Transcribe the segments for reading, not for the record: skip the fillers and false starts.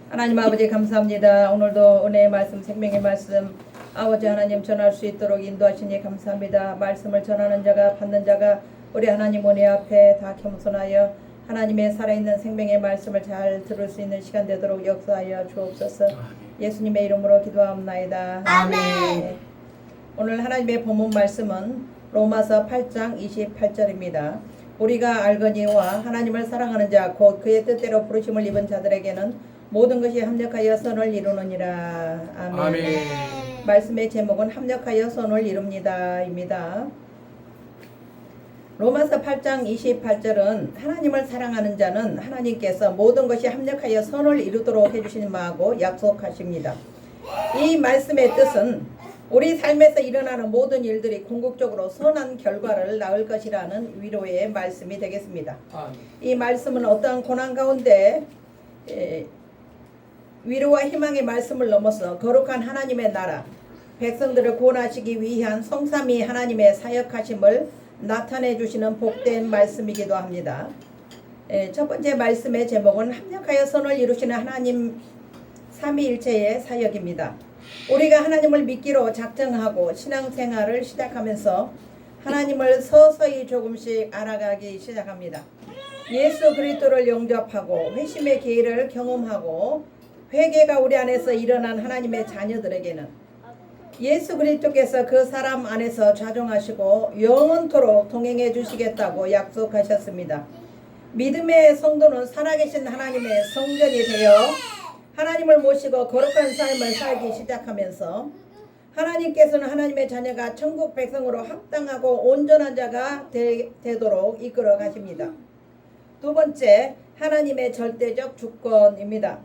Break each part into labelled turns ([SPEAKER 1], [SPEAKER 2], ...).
[SPEAKER 1] 하나님 아버지 감사합니다. 오늘도 은혜의 말씀, 생명의 말씀 아버지 하나님 전할 수 있도록 인도하시니 감사합니다. 말씀을 전하는 자가 받는 자가 우리 하나님 은혜 앞에 다 겸손하여 하나님의 살아있는 생명의 말씀을 잘 들을 수 있는 시간 되도록 역사하여 주옵소서. 예수님의 이름으로 기도하옵나이다.
[SPEAKER 2] 아멘.
[SPEAKER 1] 오늘 하나님의 본문 말씀은 로마서 8장 28절입니다. 우리가 알거니와 하나님을 사랑하는 자 곧 그의 뜻대로 부르심을 입은 자들에게는 모든 것이 합력하여 선을 이루느니라. 아멘.
[SPEAKER 2] 아멘.
[SPEAKER 1] 말씀의 제목은 합력하여 선을 이룹니다 입니다. 로마서 8장 28절은 하나님을 사랑하는 자는 하나님께서 모든 것이 합력하여 선을 이루도록 해주시는 바하고 약속하십니다. 이 말씀의 뜻은 우리 삶에서 일어나는 모든 일들이 궁극적으로 선한 결과를 낳을 것이라는 위로의 말씀이 되겠습니다. 이 말씀은 어떠한 고난 가운데 위로와 희망의 말씀을 넘어서 거룩한 하나님의 나라, 백성들을 구원하시기 위한 성삼위 하나님의 사역하심을 나타내 주시는 복된 말씀이기도 합니다. 첫 번째 말씀의 제목은 합력하여 선을 이루시는 하나님 삼위일체의 사역입니다. 우리가 하나님을 믿기로 작정하고 신앙생활을 시작하면서 하나님을 서서히 조금씩 알아가기 시작합니다. 예수 그리스도를 영접하고 회심의 기회를 경험하고 회개가 우리 안에서 일어난 하나님의 자녀들에게는 예수 그리스도께서 그 사람 안에서 좌정하시고 영원토록 동행해 주시겠다고 약속하셨습니다. 믿음의 성도는 살아계신 하나님의 성전이 되어 하나님을 모시고 거룩한 삶을 살기 시작하면서 하나님께서는 하나님의 자녀가 천국 백성으로 합당하고 온전한 자가 되도록 이끌어 가십니다. 두 번째, 하나님의 절대적 주권입니다.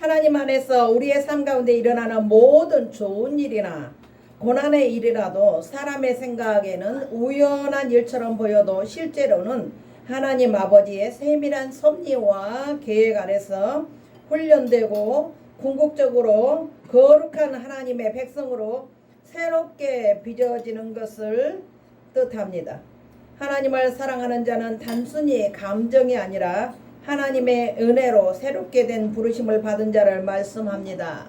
[SPEAKER 1] 하나님 안에서 우리의 삶 가운데 일어나는 모든 좋은 일이나 고난의 일이라도 사람의 생각에는 우연한 일처럼 보여도 실제로는 하나님 아버지의 세밀한 섭리와 계획 아래서 훈련되고 궁극적으로 거룩한 하나님의 백성으로 새롭게 빚어지는 것을 뜻합니다. 하나님을 사랑하는 자는 단순히 감정이 아니라 하나님의 은혜로 새롭게 된 부르심을 받은 자를 말씀합니다.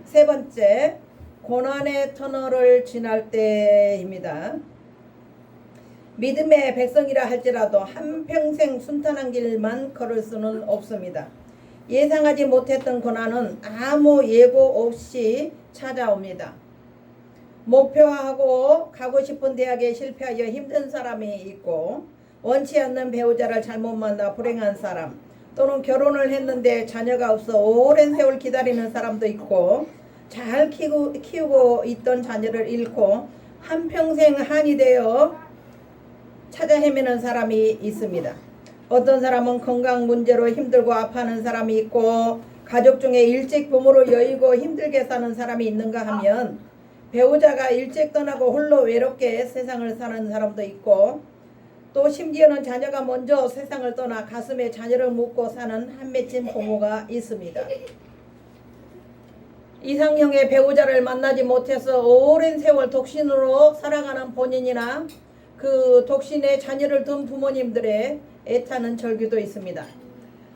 [SPEAKER 1] 세 번째, 고난의 터널을 지날 때입니다. 믿음의 백성이라 할지라도 한평생 순탄한 길만 걸을 수는 없습니다. 예상하지 못했던 고난은 아무 예고 없이 찾아옵니다. 목표하고 가고 싶은 대학에 실패하여 힘든 사람이 있고, 원치 않는 배우자를 잘못 만나 불행한 사람, 또는 결혼을 했는데 자녀가 없어 오랜 세월 기다리는 사람도 있고, 잘 키우고 있던 자녀를 잃고 한평생 한이 되어 찾아 헤매는 사람이 있습니다. 어떤 사람은 건강 문제로 힘들고 아파하는 사람이 있고, 가족 중에 일찍 부모를 여의고 힘들게 사는 사람이 있는가 하면 배우자가 일찍 떠나고 홀로 외롭게 세상을 사는 사람도 있고, 또 심지어는 자녀가 먼저 세상을 떠나 가슴에 자녀를 묻고 사는 한 맺힌 부모가 있습니다. 이상형의 배우자를 만나지 못해서 오랜 세월 독신으로 살아가는 본인이나 그 독신의 자녀를 둔 부모님들의 애타는 절규도 있습니다.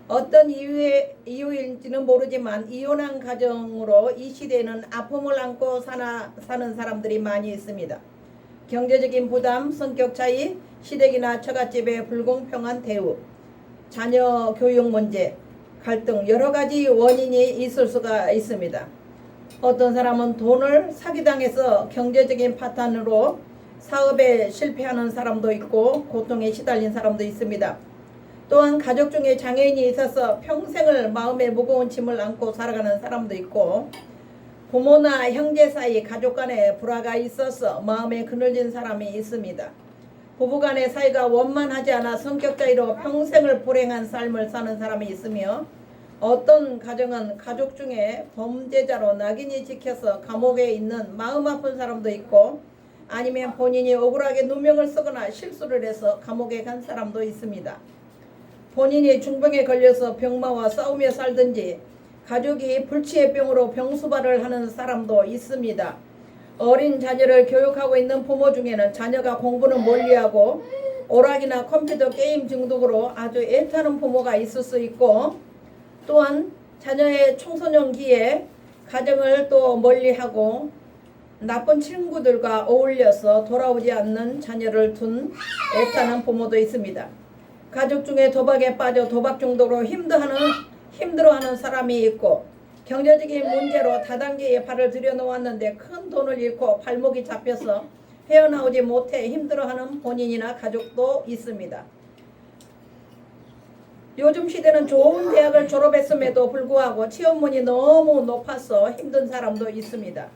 [SPEAKER 1] 어떤 이유인지는 모르지만 이혼한 가정으로 이 시대에는 아픔을 안고 사는 사람들이 많이 있습니다. 경제적인 부담, 성격 차이, 시댁이나 처갓집의 불공평한 대우, 자녀 교육 문제, 갈등, 여러 가지 원인이 있을 수가 있습니다. 어떤 사람은 돈을 사기당해서 경제적인 파탄으로 사업에 실패하는 사람도 있고 고통에 시달린 사람도 있습니다. 또한 가족 중에 장애인이 있어서 평생을 마음에 무거운 짐을 안고 살아가는 사람도 있고, 부모나 형제 사이 가족 간에 불화가 있어서 마음에 그늘진 사람이 있습니다. 부부 간의 사이가 원만하지 않아 성격 차이로 평생을 불행한 삶을 사는 사람이 있으며, 어떤 가정은 가족 중에 범죄자로 낙인이 찍혀서 감옥에 있는 마음 아픈 사람도 있고, 아니면 본인이 억울하게 누명을 쓰거나 실수를 해서 감옥에 간 사람도 있습니다. 본인이 중병에 걸려서 병마와 싸우며 살든지 가족이 불치의 병으로 병수발을 하는 사람도 있습니다. 어린 자녀를 교육하고 있는 부모 중에는 자녀가 공부는 멀리하고 오락이나 컴퓨터 게임 중독으로 아주 애타는 부모가 있을 수 있고, 또한 자녀의 청소년기에 가정을 또 멀리하고 나쁜 친구들과 어울려서 돌아오지 않는 자녀를 둔 애타는 부모도 있습니다. 가족 중에 도박에 빠져 도박 중독으로 힘들어하는 사람이 있고, 경제적인 문제로 다단계에 발을 들여놓았는데 큰 돈을 잃고 발목이 잡혀서 헤어나오지 못해 힘들어하는 본인이나 가족도 있습니다. 요즘 시대는 좋은 대학을 졸업했음에도 불구하고 취업문이 너무 높아서 힘든 사람도 있습니다.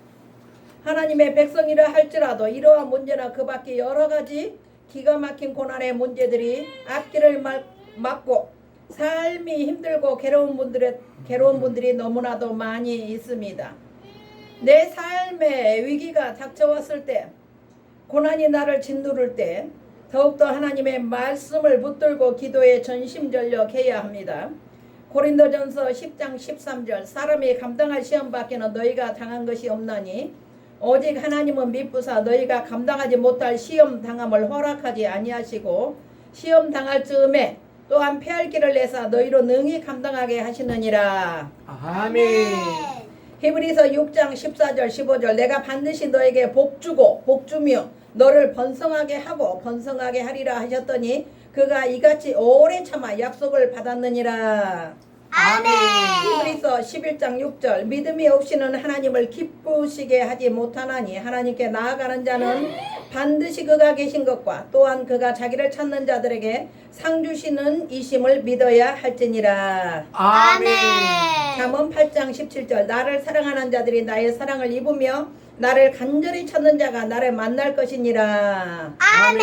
[SPEAKER 1] 하나님의 백성이라 할지라도 이러한 문제나 그 밖에 여러 가지 기가 막힌 고난의 문제들이 앞길을 막고 삶이 힘들고 괴로운 분들이 너무나도 많이 있습니다. 내 삶에 위기가 닥쳐왔을 때, 고난이 나를 짓누를 때 더욱더 하나님의 말씀을 붙들고 기도에 전심전력해야 합니다. 고린도전서 10장 13절, 사람이 감당할 시험 밖에는 너희가 당한 것이 없나니 오직 하나님은 미쁘사 너희가 감당하지 못할 시험 당함을 허락하지 아니하시고 시험 당할 즈음에 또한 패할 길을 내사 너희로 능히 감당하게 하시느니라.
[SPEAKER 2] 아멘.
[SPEAKER 1] 히브리서 6장 14절 15절, 내가 반드시 너에게 복주고 복주며 너를 번성하게 하고 번성하게 하리라 하셨더니 그가 이같이 오래 참아 약속을 받았느니라.
[SPEAKER 2] 아멘.
[SPEAKER 1] 히브리서 11장 6절, 믿음이 없이는 하나님을 기쁘시게 하지 못하나니 하나님께 나아가는 자는 반드시 그가 계신 것과 또한 그가 자기를 찾는 자들에게 상 주시는 이심을 믿어야 할지니라.
[SPEAKER 2] 아멘.
[SPEAKER 1] 잠언 8장 17절, 나를 사랑하는 자들이 나의 사랑을 입으며 나를 간절히 찾는 자가 나를 만날 것이니라.
[SPEAKER 2] 아멘.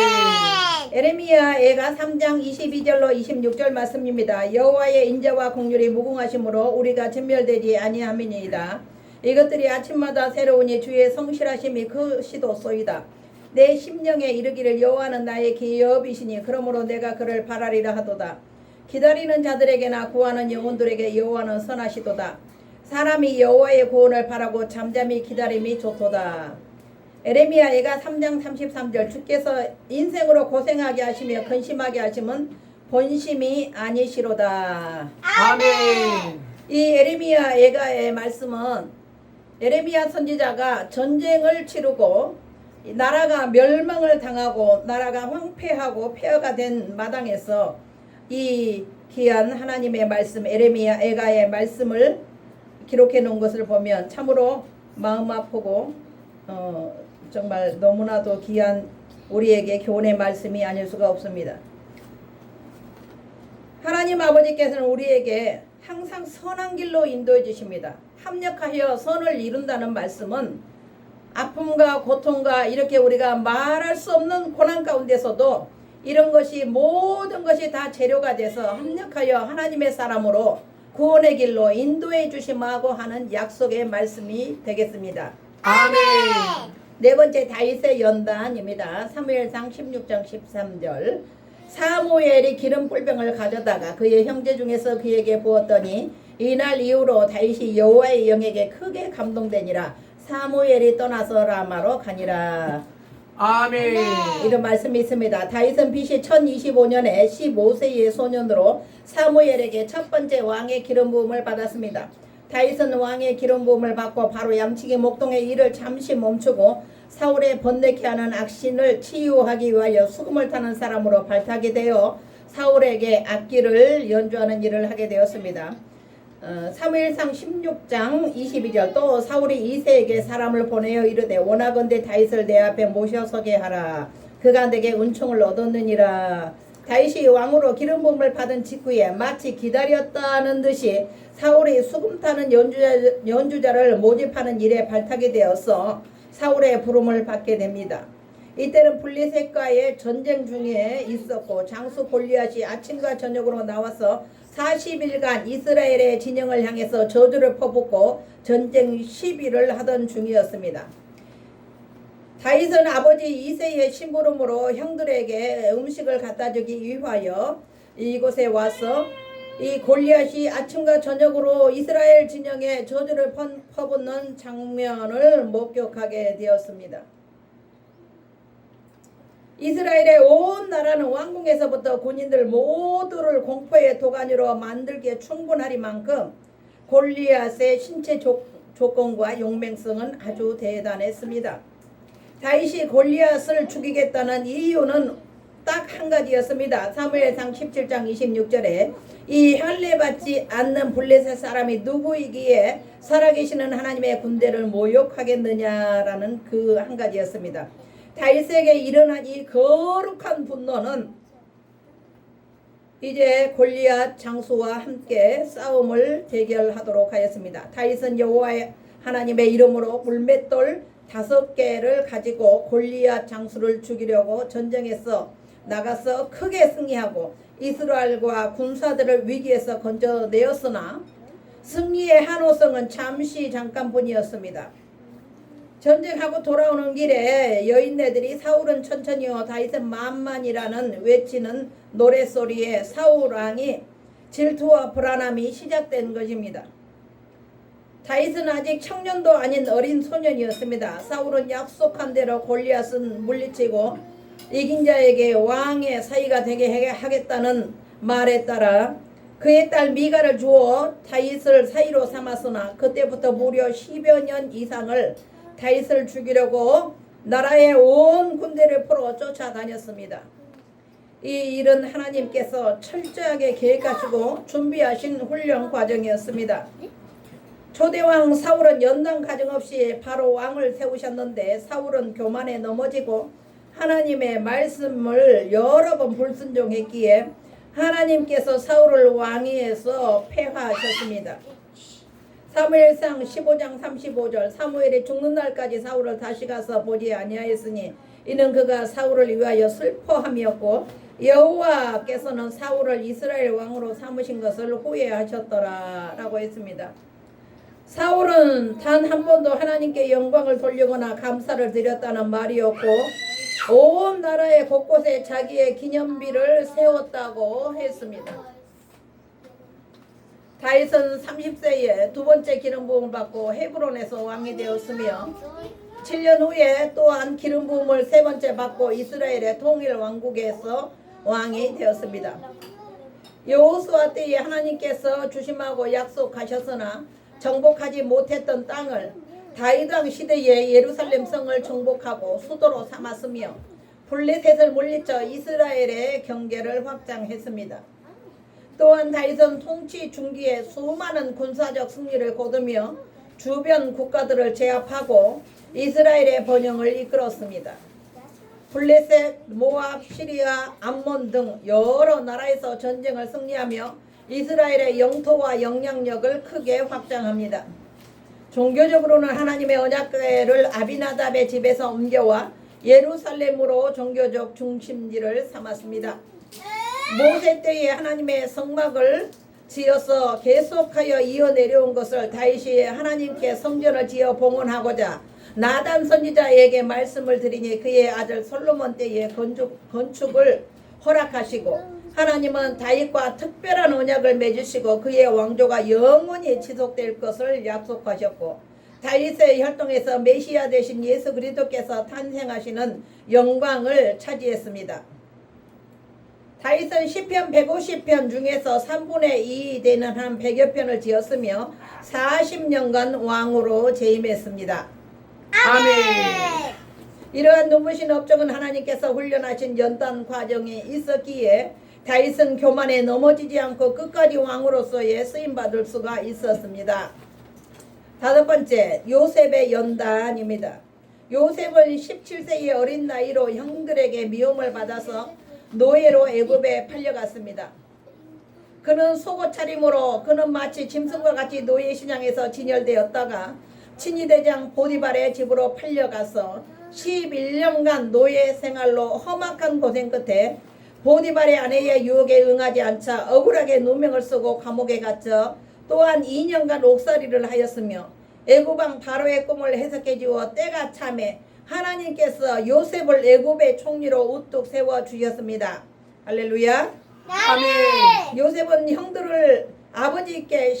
[SPEAKER 1] 에레미야 애가 3장 22절로 26절 말씀입니다. 여호와의 인자와 공률이 무궁하심으로 우리가 진멸되지 아니함이니이다. 이것들이 아침마다 새로우니 주의 성실하심이 크시도소이다. 내 심령에 이르기를 여호와는 나의 기업이시니 그러므로 내가 그를 바라리라 하도다. 기다리는 자들에게나 구하는 영혼들에게 여호와는 선하시도다. 사람이 여호와의 구원을 바라고 잠잠히 기다림이 좋도다. 에레미야 애가 3장 33절, 주께서 인생으로 고생하게 하시며 근심하게 하심은 본심이 아니시로다.
[SPEAKER 2] 아멘.
[SPEAKER 1] 이 에레미야 애가의 말씀은 에레미야 선지자가 전쟁을 치르고 나라가 멸망을 당하고 나라가 황폐하고 폐허가 된 마당에서 이 귀한 하나님의 말씀, 에레미야 애가의 말씀을 기록해 놓은 것을 보면 참으로 마음 아프고 정말 너무나도 귀한 우리에게 교훈의 말씀이 아닐 수가 없습니다. 하나님 아버지께서는 우리에게 항상 선한 길로 인도해 주십니다. 합력하여 선을 이룬다는 말씀은 아픔과 고통과 이렇게 우리가 말할 수 없는 고난 가운데서도 이런 것이 모든 것이 다 재료가 돼서 합력하여 하나님의 사람으로 구원의 길로 인도해 주심하고 하는 약속의 말씀이 되겠습니다.
[SPEAKER 2] 아멘.
[SPEAKER 1] 네 번째 다윗의 연단입니다. 사무엘상 16장 13절, 사무엘이 기름 뿔병을 가져다가 그의 형제 중에서 그에게 부었더니 이날 이후로 다윗이 여호와의 영에게 크게 감동되니라. 사무엘이 떠나서 라마로 가니라.
[SPEAKER 2] 아멘.
[SPEAKER 1] 이런 말씀이 있습니다. 다윗은 BC 1025년에 15세의 소년으로 사무엘에게 첫 번째 왕의 기름 부음을 받았습니다. 다윗은 왕의 기름 부음을 받고 바로 양치기 목동의 일을 잠시 멈추고 사울의 번뇌케 하는 악신을 치유하기 위하여 수금을 타는 사람으로 발탁이 되어 사울에게 악기를 연주하는 일을 하게 되었습니다. 사무엘상 16장 22절, 또 사울이 이새에게 사람을 보내어 이르되 원하건대 다윗을 내 앞에 모셔서게 하라. 그가 내게 은총을 얻었느니라. 다윗이 왕으로 기름 부음을 받은 직후에 마치 기다렸다는 듯이 사울이 수금 타는 연주자를 모집하는 일에 발탁이 되어서 사울의 부름을 받게 됩니다. 이때는 블레셋과의 전쟁 중에 있었고 장수 골리앗이 아침과 저녁으로 나와서 40일간 이스라엘의 진영을 향해서 저주를 퍼붓고 전쟁 시비를 하던 중이었습니다. 다윗은 아버지 이새의 심부름으로 형들에게 음식을 갖다 주기 위하여 이곳에 와서 이 골리앗이 아침과 저녁으로 이스라엘 진영에 저주를 퍼붓는 장면을 목격하게 되었습니다. 이스라엘의 온 나라는 왕궁에서부터 군인들 모두를 공포의 도가니로 만들기에 충분하리만큼 골리앗의 신체 조건과 용맹성은 아주 대단했습니다. 다윗이 골리앗을 죽이겠다는 이유는 딱 한 가지였습니다. 사무엘상 17장 26절에 이 할례받지 않는 블레셋 사람이 누구이기에 살아계시는 하나님의 군대를 모욕하겠느냐라는 그 한 가지였습니다. 다윗에게 일어난 이 거룩한 분노는 이제 골리앗 장수와 함께 싸움을 대결하도록 하였습니다. 다윗은 여호와의 하나님의 이름으로 물맷돌 5개를 가지고 골리앗 장수를 죽이려고 전쟁에서 나가서 크게 승리하고 이스라엘과 군사들을 위기에서 건져내었으나 승리의 한호성은 잠깐뿐이었습니다. 전쟁하고 돌아오는 길에 여인네들이 사울은 천천히요 다윗은 만만이라는 외치는 노랫소리에 사울 왕이 질투와 불안함이 시작된 것입니다. 다윗은 아직 청년도 아닌 어린 소년이었습니다. 사울은 약속한 대로 골리앗은 물리치고 이긴 자에게 왕의 사위가 되게 하겠다는 말에 따라 그의 딸 미가를 주어 다윗을 사위로 삼았으나 그때부터 무려 10여 년 이상을 다윗을 죽이려고 나라의 온 군대를 풀어 쫓아다녔습니다. 이 일은 하나님께서 철저하게 계획하시고 준비하신 훈련 과정이었습니다. 초대왕 사울은 연단 가정 없이 바로 왕을 세우셨는데 사울은 교만에 넘어지고 하나님의 말씀을 여러 번 불순종했기에 하나님께서 사울을 왕위에서 폐하하셨습니다. 사무엘상 15장 35절 사무엘이 죽는 날까지 사울을 다시 가서 보지 아니하였으니 이는 그가 사울을 위하여 슬퍼함이었고 여호와께서는 사울을 이스라엘 왕으로 삼으신 것을 후회하셨더라 라고 했습니다. 사울은 단 한 번도 하나님께 영광을 돌리거나 감사를 드렸다는 말이었고 온 나라의 곳곳에 자기의 기념비를 세웠다고 했습니다. 다윗은 30세에 두 번째 기름 부음을 받고 헤브론에서 왕이 되었으며 7년 후에 또한 기름 부음을 세 번째 받고 이스라엘의 통일 왕국에서 왕이 되었습니다. 여호수아 때에 하나님께서 주심하고 약속하셨으나 정복하지 못했던 땅을 다윗 왕 시대에 예루살렘 성을 정복하고 수도로 삼았으며 블레셋을 물리쳐 이스라엘의 경계를 확장했습니다. 또한 다윗은 통치 중기에 수많은 군사적 승리를 거두며 주변 국가들을 제압하고 이스라엘의 번영을 이끌었습니다. 블레셋, 모압, 시리아, 암몬 등 여러 나라에서 전쟁을 승리하며 이스라엘의 영토와 영향력을 크게 확장합니다. 종교적으로는 하나님의 언약궤를 아비나답의 집에서 옮겨와 예루살렘으로 종교적 중심지를 삼았습니다. 모세 때에 하나님의 성막을 지어서 계속하여 이어 내려온 것을 다윗이 하나님께 성전을 지어 봉헌하고자 나단 선지자에게 말씀을 드리니 그의 아들 솔로몬 때에 건축을 허락하시고 하나님은 다윗과 특별한 언약을 맺으시고 그의 왕조가 영원히 지속될 것을 약속하셨고 다윗의 혈통에서 메시아 되신 예수 그리스도께서 탄생하시는 영광을 차지했습니다. 다윗은 시편 150편 중에서 3분의 2 되는 한 100여 편을 지었으며 40년간 왕으로 재임했습니다.
[SPEAKER 2] 아멘.
[SPEAKER 1] 이러한 눈부신 업적은 하나님께서 훈련하신 연단 과정이 있었기에 다윗은 교만에 넘어지지 않고 끝까지 왕으로서의 쓰임받을 수가 있었습니다. 다섯 번째, 요셉의 연단입니다. 요셉은 17세의 어린 나이로 형들에게 미움을 받아서 노예로 애굽에 팔려갔습니다. 그는 속옷 차림으로 그는 마치 짐승과 같이 노예 시장에서 진열되었다가 친위대장 보디발의 집으로 팔려가서 11년간 노예 생활로 험악한 고생 끝에 보디발의 아내의 유혹에 응하지 않자 억울하게 누명을 쓰고 감옥에 갇혀 또한 2년간 옥살이를 하였으며 애굽왕 바로의 꿈을 해석해 주어 때가 참에 하나님께서 요셉을 애굽의 총리로 우뚝 세워 주셨습니다. 할렐루야.
[SPEAKER 2] 아멘.
[SPEAKER 1] 요셉은 형들을 아버지께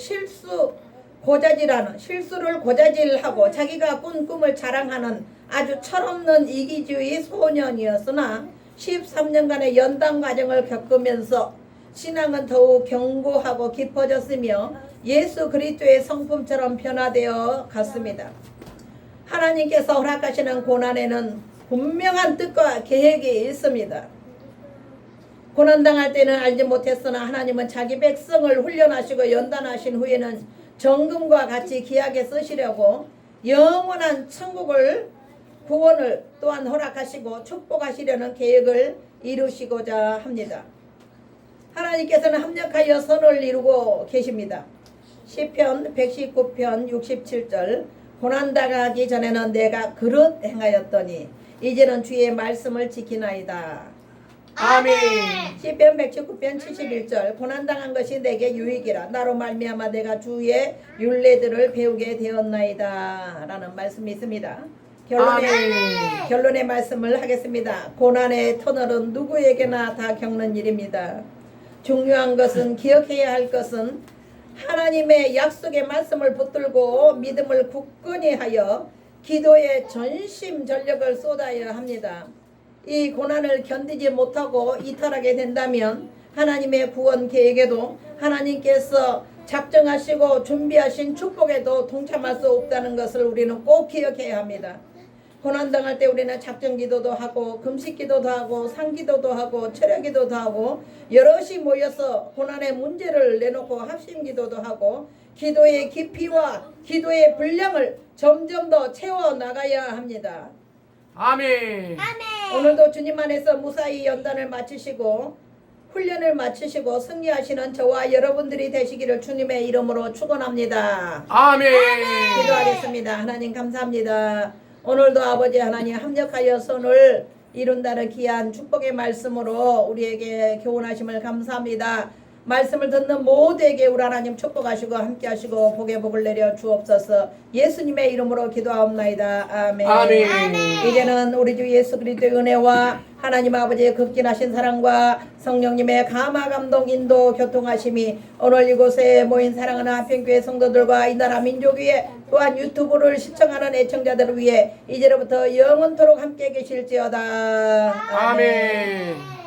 [SPEAKER 1] 실수를 고자질하고 자기가 꾼 꿈을 자랑하는 아주 철없는 이기주의 소년이었으나 13년간의 연단 과정을 겪으면서 신앙은 더욱 견고하고 깊어졌으며 예수 그리스도의 성품처럼 변화되어 갔습니다. 하나님께서 허락하시는 고난에는 분명한 뜻과 계획이 있습니다. 고난당할 때는 알지 못했으나 하나님은 자기 백성을 훈련하시고 연단하신 후에는 정금과 같이 귀하게 쓰시려고 영원한 천국을 구원을 또한 허락하시고 축복하시려는 계획을 이루시고자 합니다. 하나님께서는 합력하여 선을 이루고 계십니다. 시편 119편 67절 고난당하기 전에는 내가 그릇 행하였더니 이제는 주의 말씀을 지키나이다.
[SPEAKER 2] 아멘.
[SPEAKER 1] 시편 119편 71절 고난당한 것이 내게 유익이라 나로 말미암아 내가 주의 율례들을 배우게 되었나이다 라는 말씀이 있습니다. 결론의 말씀을 하겠습니다. 고난의 터널은 누구에게나 다 겪는 일입니다. 중요한 것은 기억해야 할 것은 하나님의 약속의 말씀을 붙들고 믿음을 굳건히 하여 기도에 전심전력을 쏟아야 합니다. 이 고난을 견디지 못하고 이탈하게 된다면 하나님의 구원 계획에도 하나님께서 작정하시고 준비하신 축복에도 동참할 수 없다는 것을 우리는 꼭 기억해야 합니다. 고난당할 때 우리는 작정기도도 하고 금식기도도 하고 상기도도 하고 철야기도도 하고 여럿이 모여서 고난의 문제를 내놓고 합심기도도 하고 기도의 깊이와 기도의 분량을 점점 더 채워나가야 합니다.
[SPEAKER 2] 아멘.
[SPEAKER 1] 오늘도 주님 안에서 무사히 연단을 마치시고 훈련을 마치시고 승리하시는 저와 여러분들이 되시기를 주님의 이름으로 축원합니다.
[SPEAKER 2] 아멘.
[SPEAKER 1] 기도하겠습니다. 하나님 감사합니다. 오늘도 아버지 하나님 합력하여 선을 이룬다는 귀한 축복의 말씀으로 우리에게 교훈하심을 감사합니다. 말씀을 듣는 모두에게 우리 하나님 축복하시고 함께하시고 복의 복을 내려 주옵소서. 예수님의 이름으로 기도하옵나이다. 아멘.
[SPEAKER 2] 아멘.
[SPEAKER 1] 이제는 우리 주 예수 그리스도의 은혜와 하나님 아버지의 극진하신 사랑과 성령님의 감화 감동 인도 교통하심이 오늘 이곳에 모인 사랑하는 한평교회 성도들과 이 나라 민족 위에 또한 유튜브를 시청하는 애청자들을 위해 이제로부터 영원토록 함께 계실지어다.
[SPEAKER 2] 아멘.